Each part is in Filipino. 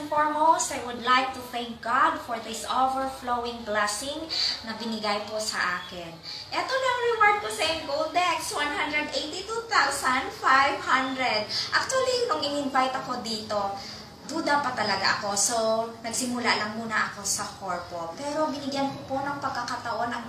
and foremost, I would like to thank God for this overflowing blessing na binigay po sa akin. Ito na ang reward ko sa Goldex, 182,500. Actually, nung in-invite ako dito, duda pa talaga ako. So, nagsimula lang muna ako sa Corpo. Pero binigyan ko po ng pagkakataon ang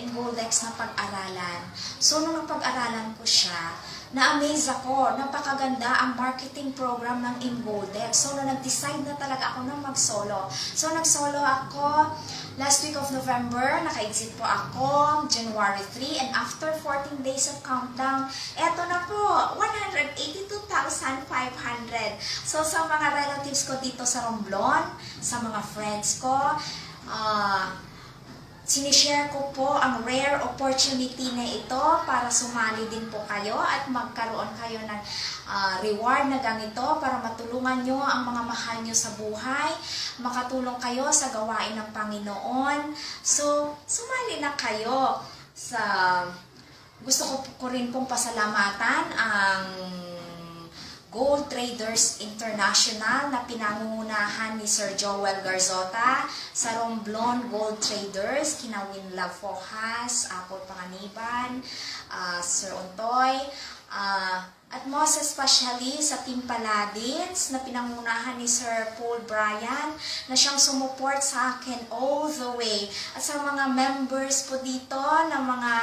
Goldex na pag-aralan. So, nung napag-aralan ko siya, na-amaze ako. Napakaganda ang marketing program ng Goldex. So, nung nag-decide na talaga ako na mag-solo. So, nag-solo ako last week of November. Naka-exit po ako January 3. And after 14 days of countdown, eto na po, 182,500. So, sa mga relatives ko dito sa Romblon, sa mga friends ko, sinishare ko po ang rare opportunity na ito para sumali din po kayo at magkaroon kayo ng reward na ganito para matulungan nyo ang mga mahal nyo sa buhay, makatulong kayo sa gawain ng Panginoon. So, sumali na kayo. Gusto ko rin pong pasalamatan ang Gold Traders International na pinangungunahan ni Sir Joel Garzota, sa Romblon Gold Traders, kina Winlove Fojas, Apple Panganiban, Sir Ontoy, at most especially sa Team Paladins na pinangunahan ni Sir Paul Bryan na siyang sumuport sa akin all the way. At sa mga members po dito na mga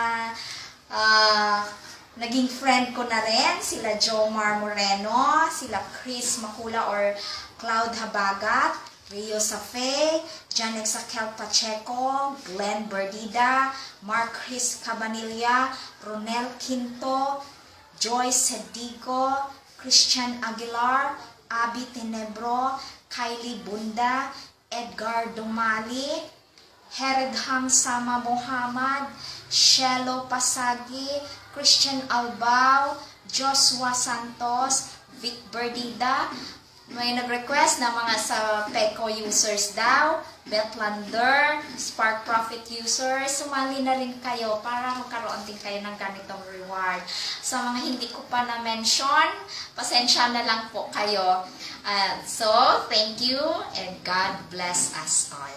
naging friend ko na rin, sila Jomar Moreno, sila Chris Makula or Cloud Habagat, Rio Safe, Janex Akel Pacheco, Glenn Berdida, Mark Chris Cabanilla, Ronel Quinto, Joyce Sedigo, Christian Aguilar, Abby Tenebro, Kylie Bunda, Edgar Dumali, Heredhang Sama Muhammad, Shelo Pasagi, Christian Albao, Joshua Santos, Vic Berdida. May nag-request na mga sa PECO users daw, Betlander, Spark Profit users. Sumali na rin kayo para magkaroon din kayo ng ganitong reward. Sa mga hindi ko pa na-mention, pasensya na lang po kayo. So, thank you and God bless us all.